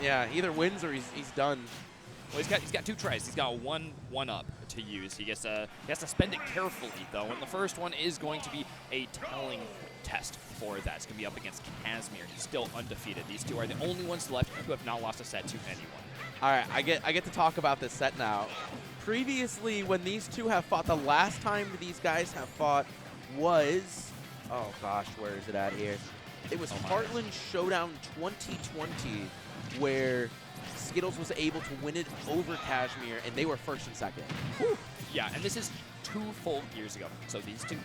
Yeah, either wins or he's done. Well, he's got 2 tries. He's got one up to use. He has to spend it carefully though, and the first one is going to be a telling test for that. It's going to be up against Kasmir. He's still undefeated. These two are the only ones left who have not lost a set to anyone. All right, I get to talk about this set now. Previously, when these two have fought, the last time these guys have fought was, oh gosh, where is it at here? It was Heartland Showdown 2020, where Skittles was able to win it over Kasmir, and they were first and second. Whew. Yeah, and this is 2 full years ago. So these two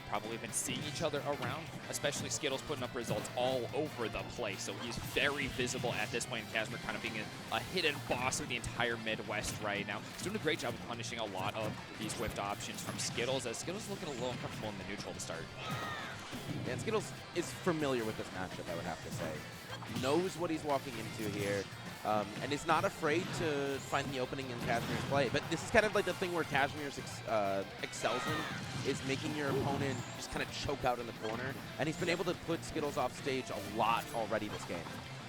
probably been seeing each other around, especially Skittles putting up results all over the place. So he's very visible at this point, and Kasmir kind of being a hidden boss of the entire Midwest right now. He's doing a great job of punishing a lot of these whiffed options from Skittles, as Skittles is looking a little uncomfortable in the neutral to start. Yeah, and Skittles is familiar with this matchup, I would have to say. Knows what he's walking into here. And is not afraid to find the opening in Kasmir's play. But this is kind of like the thing where Kasmir excels in, is making your opponent just kind of choke out in the corner. And he's been able to put Skittles off stage a lot already this game.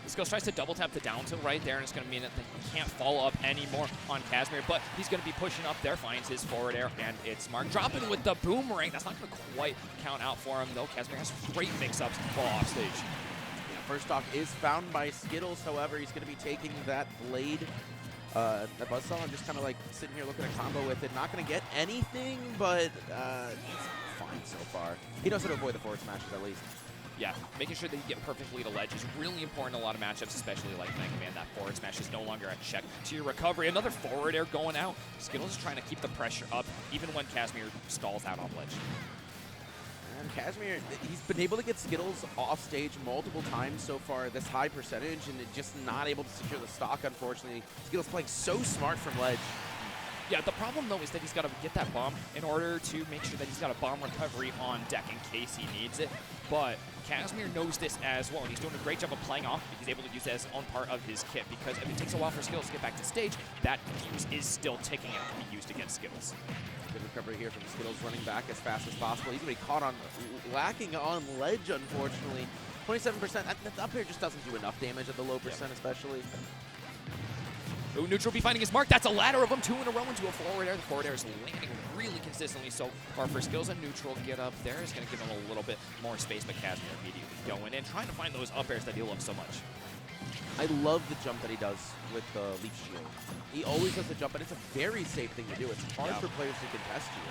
Skittles tries to double tap the down tilt right there, and it's going to mean that he can't follow up anymore on Kasmir, but he's going to be pushing up there, finds his forward air, and it's Mark dropping with the boomerang. That's not going to quite count out for him, though. Kasmir has great mix-ups while off stage. First stock is found by Skittles, however, he's going to be taking that blade, that buzzsaw, and just kind of like sitting here looking at combo with it. Not going to get anything, but he's fine so far. He knows how to avoid the forward smashes at least. Yeah, making sure that you get perfectly to ledge is really important in a lot of matchups, especially like Mega Man. That forward smash is no longer a check to your recovery. Another forward air going out. Skittles is trying to keep the pressure up, even when Kasmir stalls out on ledge. And Kasmir, he's been able to get Skittles off stage multiple times so far, this high percentage, and just not able to secure the stock, unfortunately. Skittles playing so smart from ledge. Yeah, the problem, though, is that he's got to get that bomb in order to make sure that he's got a bomb recovery on deck in case he needs it. But Kasmir knows this as well, and he's doing a great job of playing off. He's able to use it as on part of his kit, because if it takes a while for Skittles to get back to stage, that fuse is still ticking and can be used against Skittles. Good recovery here from Skittles, running back as fast as possible. He's going to be caught on, lacking on ledge, unfortunately. 27%, that up here just doesn't do enough damage at the low percent, especially. Ooh, neutral be finding his mark. That's a ladder of them, 2 in a row into a forward air. The forward air is landing really consistently so far for Skittles. And neutral get up there is going to give him a little bit more space, but Kasmir immediately going in, trying to find those up airs that he loves so much. I love the jump that he does with the leaf shield. He always does the jump, and it's a very safe thing to do. It's hard for players to contest you.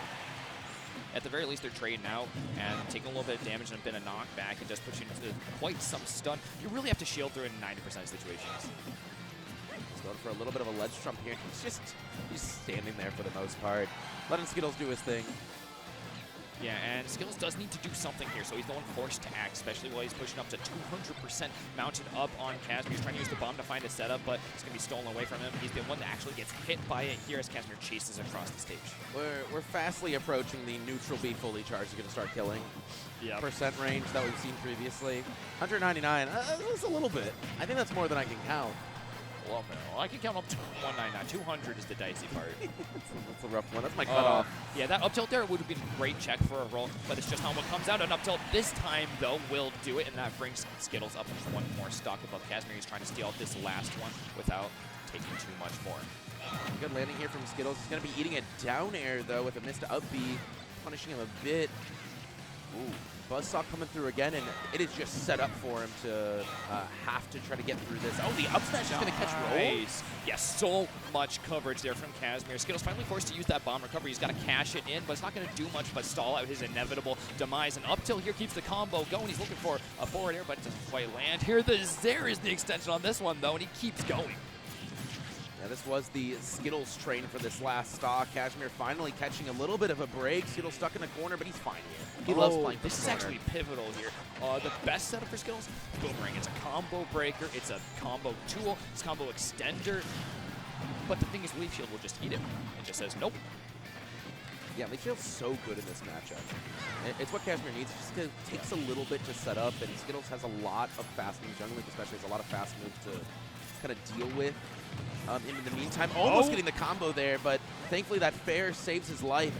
At the very least, they're trading out and taking a little bit of damage and a bit of knockback, and just puts you into quite some stun. You really have to shield through it in 90% of situations. He's going for a little bit of a ledge jump here. He's standing there for the most part, letting Skittles do his thing. Yeah, and Skittles does need to do something here, so he's the one forced to act, especially while he's pushing up to 200% mounted up on Kasmir. He's trying to use the bomb to find a setup, but it's going to be stolen away from him. He's the one that actually gets hit by it here as Kasmir chases across the stage. We're fastly approaching the neutral B fully charged. He's going to start killing. Yep. Percent range that we've seen previously. 199, that's a little bit. I think that's more than I can count. Well, I can count up to 199. 200 is the dicey part. That's a rough one. That's my cutoff. Yeah, that up tilt there would have been a great check for a roll, but it's just not what comes out. An up tilt this time, though, will do it, and that brings Skittles up one more stock above Kasmir. He's trying to steal this last one without taking too much more. Good landing here from Skittles. He's going to be eating a down air, though, with a missed up B, punishing him a bit. Ooh. Buzzsaw coming through again, and it is just set up for him to have to try to get through this. Oh, the up smash is going to catch roll. Yes, so much coverage there from Kasmir. Skittles finally forced to use that bomb recovery. He's got to cash it in, but it's not going to do much but stall out his inevitable demise. And up till here keeps the combo going. He's looking for a forward air, but it doesn't quite land. Here, there is the extension on this one, though, and he keeps going. Yeah, this was the Skittles train for this last stock. Kasmir finally catching a little bit of a break. Skittles stuck in the corner, but he's fine here. He loves playing this is actually pivotal here. The best setup for Skittles, Boomerang. It's a combo breaker. It's a combo tool. It's a combo extender. But the thing is, Leaf Shield will just eat it. It just says, nope. Yeah, Leaf Shield's so good in this matchup. It's what Kasmir needs. It just takes a little bit to set up, and Skittles has a lot of fast moves. Young Link especially has a lot of fast moves to kind of deal with. In the meantime, almost getting the combo there, but thankfully that fair saves his life.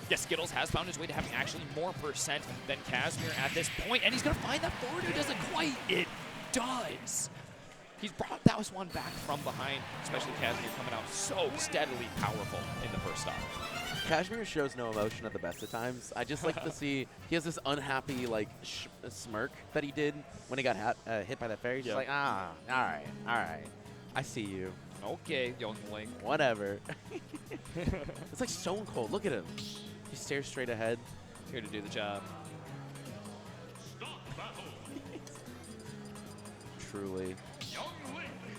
Yes, Skittles has found his way to having actually more percent than Kasmir at this point, and he's going to find that forward. He doesn't quite. It does. that was one back from behind, especially Kasmir coming out so steadily powerful in the first stock. Kasmir shows no emotion at the best of times. I just like to see he has this unhappy like smirk that he did when he got hit by that fairy. He's just like, all right, I see you. Okay, youngling. Whatever. It's like Stone Cold. Look at him. He stares straight ahead. Here to do the job. Truly.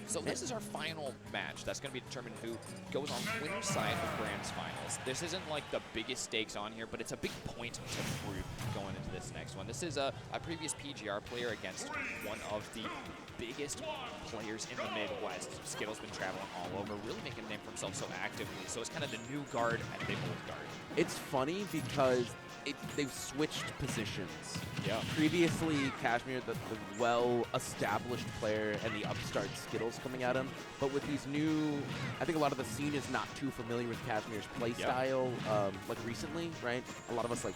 So this is our final match. That's going to be determined who goes on winner's side of Grand's finals. This isn't like the biggest stakes on here, but it's a big point to prove going into this next one. This is a previous PGR player against one of the biggest players in the Midwest. Skittles been traveling all over, really making a name for himself so actively. So it's kind of the new guard and the old guard. It's funny because they've switched positions. Yeah. Previously, Kasmir, the well-established player, and the upstart Skittles coming at him. But with these new, I think a lot of the scene is not too familiar with Kasmir's play style, like recently, right? A lot of us, like,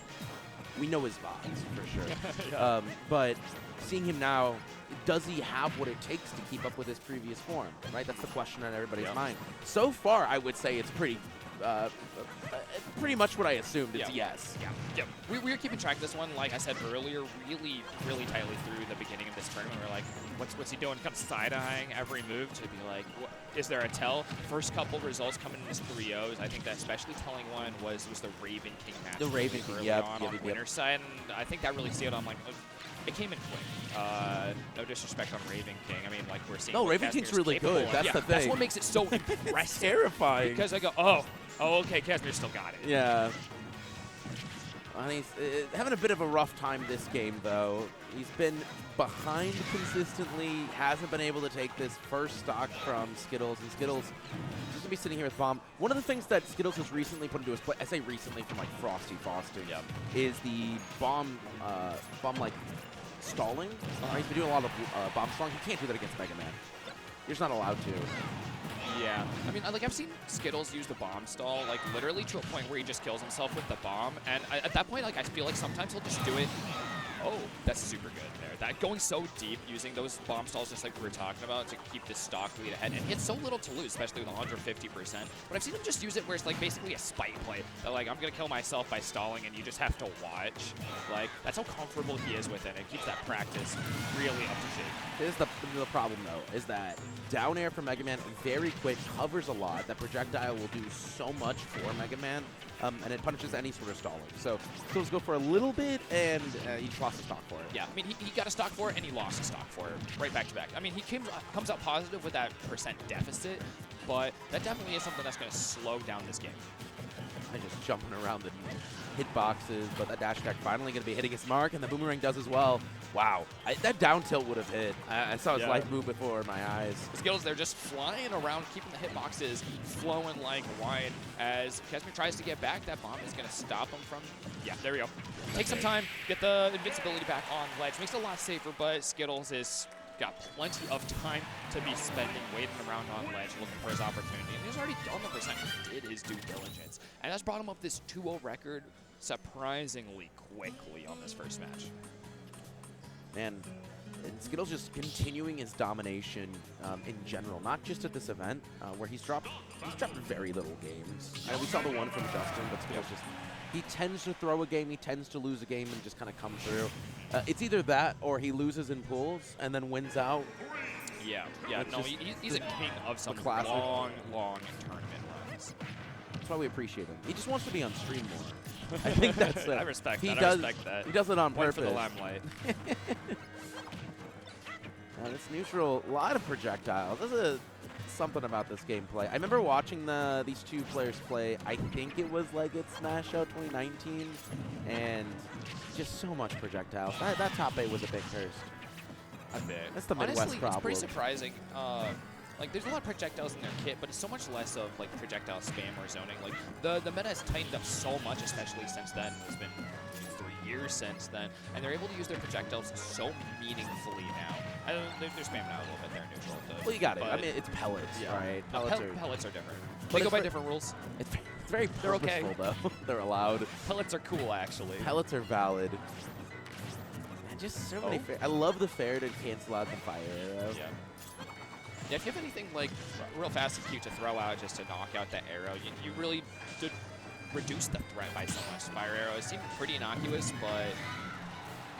we know his vibes for sure. Yeah. But seeing him now, does he have what it takes to keep up with his previous form, right? That's the question on everybody's mind. So far, I would say it's pretty much what I assumed. It's yes. Yeah. We were keeping track of this one, like I said earlier, really tightly through the beginning of this tournament. We're like, what's he doing? Kind of side-eyeing every move to be like, is there a tell? First couple results coming in as 3-0s. I think that especially telling one was the Raven King match. The Raven King, on winner's side, and I think that really sealed on like. It came in quick. No disrespect on Raven King. I mean, like we're seeing. No, Raven King's really good. That's the thing. That's what makes it so impressive. Terrifying. Because I go, oh, okay, Kasmir still got it. Yeah. And he's having a bit of a rough time this game, though. He's been behind consistently, hasn't been able to take this first stock from Skittles, and Skittles just going to be sitting here with Bomb. One of the things that Skittles has recently put into his play, I say recently from like Frosty Foster, is the bomb like stalling. He's been doing a lot of bomb stalling. He can't do that against Mega Man. You're just not allowed to. Yeah. I mean, like, I've seen Skittles use the bomb stall, like, literally to a point where he just kills himself with the bomb. And at that point, like, I feel like sometimes he'll just do it. Oh, that's super good there. That going so deep, using those bomb stalls just like we were talking about to keep this stock lead ahead. And it's so little to lose, especially with 150%. But I've seen him just use it where it's like basically a spite play. That like, I'm going to kill myself by stalling and you just have to watch. Like, that's how comfortable he is with it. It keeps that practice really up to shape. Here's the problem, though, is that down air for Mega Man, very quick, covers a lot. That projectile will do so much for Mega Man, and it punishes any sort of stalling. So Skittles go for a little bit, and he just lost a stock for it. Yeah, I mean, he got a stock for it, and he lost a stock for it, right back to back. I mean, he comes out positive with that percent deficit, but that definitely is something that's going to slow down this game. And just jumping around the hitboxes, but that dash attack finally going to be hitting its mark, and the boomerang does as well. Wow, that down tilt would have hit. I saw his life move before my eyes. The Skittles, they're just flying around, keeping the hitboxes flowing like wine. As Kasmir tries to get back, that bomb is going to stop him from... Yeah, there we go. Take some time, get the invincibility back on ledge. Makes it a lot safer, but Skittles is got plenty of time to be spending, waiting around on ledge, looking for his opportunity. And he's already done the percent. He did his due diligence. And that's brought him up this 2-0 record surprisingly quickly on this first match. Man, and Skittles just continuing his domination in general, not just at this event, where he's dropped very little games. We saw the one from Justin, but Skittles just... He tends to throw a game, he tends to lose a game, and just kind of come through. It's either that or he loses in pools and then wins out. Yeah, no, he's a king of some long tournament runs. That's why we appreciate him. He just wants to be on stream more. I think that's it. I respect that. I respect that. He does it on purpose. For the limelight. This neutral, a lot of projectiles. There's something about this gameplay. I remember watching these two players play. I think it was like at Smash Out 2019, and just so much projectiles. That top 8 was a bit cursed. I bet. That's the Midwest Honestly, problem. It's pretty surprising. Like, there's a lot of projectiles in their kit, but it's so much less of, like, projectile spam or zoning. Like, the meta has tightened up so much, especially since then. It's been 3 years since then, and they're able to use their projectiles so meaningfully now. They're spamming out a little bit there, neutral. Well, you got it. I mean, it's pellets, right? Pellets are different. They go by different rules. It's very purposeful, though. They're allowed. Pellets are cool, actually. Pellets are valid. And just so many I love the fair to cancel out the fire arrow. Yeah. Yeah, if you have anything like real fast and cute to throw out just to knock out that arrow, you really did reduce the threat by so much. Fire arrows seem pretty innocuous, but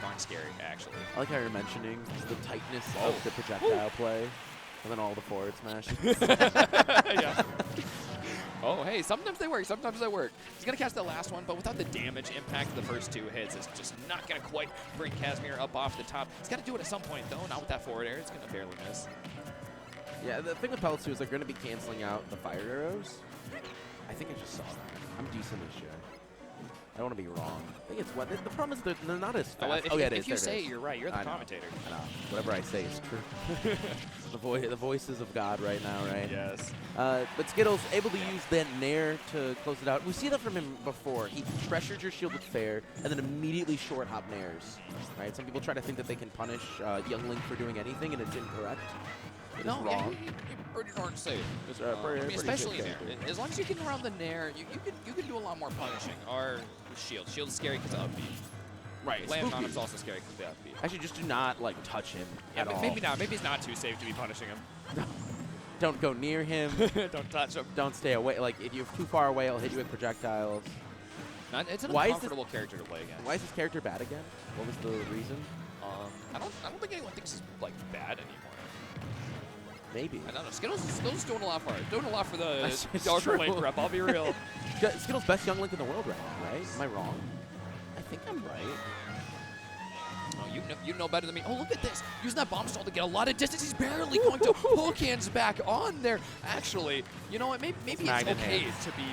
darn scary, actually. I like how you're mentioning the tightness of the projectile play, and then all the forward smashes. Yeah. Oh, hey, sometimes they work, sometimes they work. He's going to catch the last one, but without the damage impact of the first 2 hits, it's just not going to quite bring Kasmir up off the top. He's got to do it at some point, though, not with that forward air. It's going to barely miss. Yeah, the thing with pellets, too, is they're going to be canceling out the fire arrows. I think I just saw that. I'm decently sure. I don't want to be wrong. I think it's what the problem is they're not as fast. Oh, yeah, it is. If you say it, you're right. You're the commentator. I know. Whatever I say is true. the voices of God right now, right? Yes. But Skittles able to use that nair to close it out. We see that from him before. He pressured your shield with fair and then immediately short hop nairs. Right? Some people try to think that they can punish Young Link for doing anything, and it's incorrect. It is wrong. Yeah, you're pretty darn safe. I mean, especially in nair. As long as you can around the nair, you can do a lot more punishing. Or shield. Shield is scary because of upbeat. Right. Landing on him is also scary because of the upbeat. Actually, just do not like touch him at all. Maybe not. Maybe it's not too safe to be punishing him. No. Don't go near him. Don't touch him. Don't stay away. Like if you're too far away, I'll hit you with projectiles. It's an uncomfortable character to play against. Why is this character bad again? What was the reason? I don't think anyone thinks he's like bad anymore. Maybe. I don't know. Skittles is doing a lot for it. Doing a lot for the Darker Link rep. I'll be real. Skittles best Young Link in the world right now, right? Am I wrong? I think I'm right. Oh, you know better than me. Oh, look at this. Using that bomb stall to get a lot of distance. He's barely going to hook hands back on there. Actually, you know what? Maybe it's okay to be,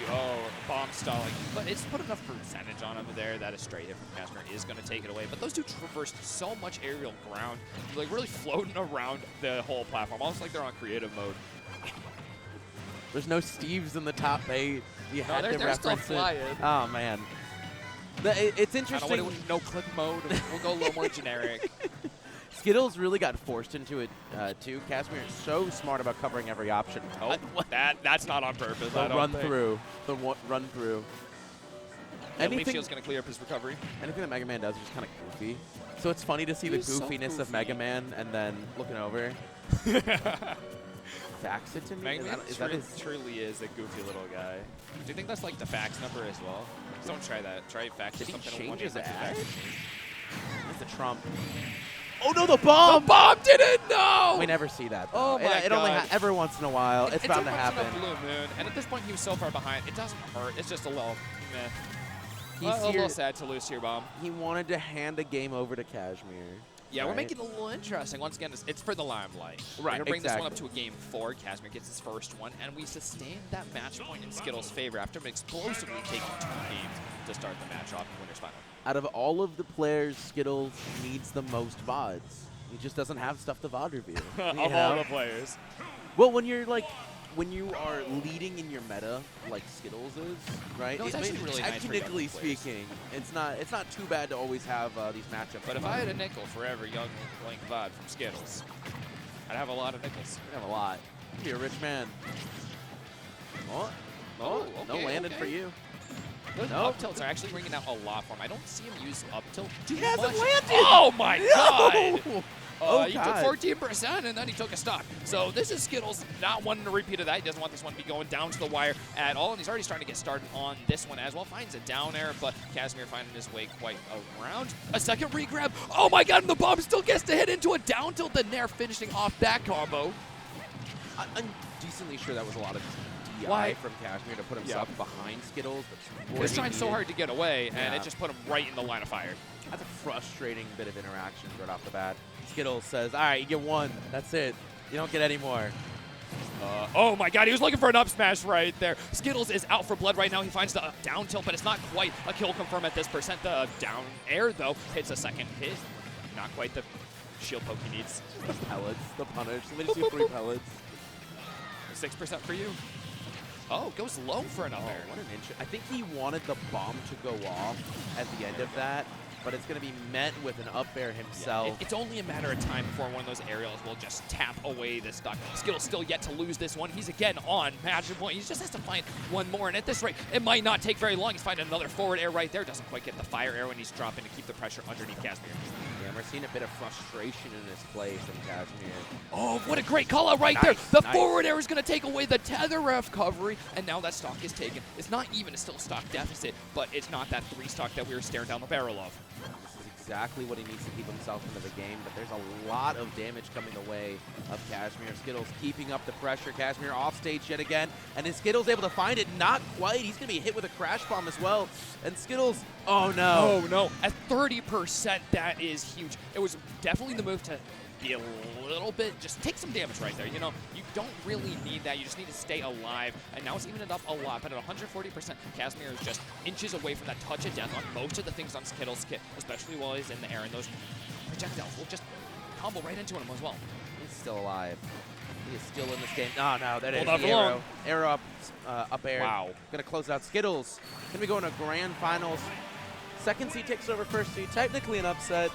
bomb stalling. But it's put enough percentage on him there that a straight hit from Kasmir is going to take it away. But those two traversed so much aerial ground, like really floating around the whole platform, almost like they're on creative mode. There's no Steves in the top 8. You had to they're still reference it. flying. Oh, man. It's interesting. No clip mode. We'll go a little more generic. Skittles really got forced into it, too. Kasmir is so smart about covering every option. Oh, that's not on purpose. The run through. The run through. Leaf Shield's going to clear up his recovery. Anything that Mega Man does is just kind of goofy. So it's funny to see the goofiness of Mega Man and then looking over. Fax it to me? Mega Man truly is a goofy little guy. Do you think that's like the fax number as well? Don't try that. Try fax. Did he something change his ad? That's the Trump. Oh no, the bomb! The bomb didn't! No! We never see that. Though. Oh my God. It only every once in a while. It's bound to happen. It's a blue moon, and at this point he was so far behind. It doesn't hurt. It's just a little meh. A little sad to lose to your bomb. He wanted to hand a game over to Kasmir. Yeah, we're making it a little interesting. Once again, it's for the limelight. Right, We're going to bring this one up to a game 4. Kasmir gets his first one, and we sustain that match point in Skittles' favor after explosively taking 2 games to start the match off in winner's final. Out of all of the players, Skittles needs the most VODs. He just doesn't have stuff to VOD review. Of all the players. Well, when you are leading in your meta like Skittles is, right? No, it's actually really nice for technically speaking, it's not too bad to always have these matchups. But if I had a nickel for every Young Link VOD from Skittles, I'd have a lot of nickels. You'd have a lot. You'd be a rich man. Okay, no landed for you. Those up tilts are actually ringing out a lot for him. I don't see him use up tilt too much. He hasn't landed! Oh my God! He took God. 14% and then he took a stock. So this is Skittles not wanting a repeat of that. He doesn't want this one to be going down to the wire at all. And he's already starting to get started on this one as well. Finds a down air, but Kasmir finding his way quite around. A second regrab. Oh my God, and the bomb still gets to hit into a down tilt. The Nair finishing off that combo. I'm decently sure that was a lot of DI from Kasmir to put himself behind Skittles. He was trying so hard to get away, and it just put him right in the line of fire. That's a frustrating bit of interaction right off the bat. Skittles says, all right, you get 1. That's it. You don't get any more. Oh my God, he was looking for an up smash right there. Skittles is out for blood right now. He finds the down tilt, but it's not quite a kill confirm at this percent. The down air, though, hits a second hit. Not quite the shield poke he needs. The pellets, the punish. Let me just do 3 pellets. 6% for you. Oh, goes low for an up air. What an inch. I think he wanted the bomb to go off at the end of that, but it's going to be met with an up air himself. Yeah, it's only a matter of time before one of those aerials will just tap away this stock. Skittles still yet to lose this one. He's again on match point. He just has to find one more, and at this rate, it might not take very long. He's finding another forward air right there. Doesn't quite get the fire arrow, and he's dropping to keep the pressure underneath Kasmir. Damn we're seeing a bit of frustration in his play from Kasmir. Oh, what a great call out right Nice, there. The nice. forward air is going to take away the tether recovery, and now that stock is taken. It's not even a still stock deficit, but it's not that 3 stock that we were staring down the barrel of. This is exactly what he needs to keep himself into the game, but there's a lot of damage coming the way of Kasmir. Skittles keeping up the pressure. Kasmir off stage yet again, and is Skittles able to find it? Not quite. He's going to be hit with a crash bomb as well, and Skittles, oh no. Oh no, at 30%, that is huge. It was definitely the move to be a little bit, just take some damage right there. You know, you don't really need that. You just need to stay alive, and now it's evened it up a lot, but at 140%, Kasmir is just inches away from that touch of death on most of the things on Skittles' kit, especially while he's in the air, and those projectiles will just combo right into him as well. He's still alive. He is still in this game. Oh no, that is Hold on the for arrow. long. Arrow up air. Wow. Gonna close out Skittles. Gonna be going to grand finals. Second seed takes over first seed. Technically an upset.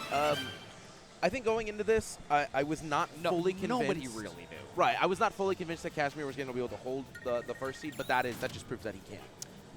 I think going into this, I was not fully convinced. Nobody really knew. Right, I was not fully convinced that Kasmir was going to be able to hold the first seed, but that just proves that he can.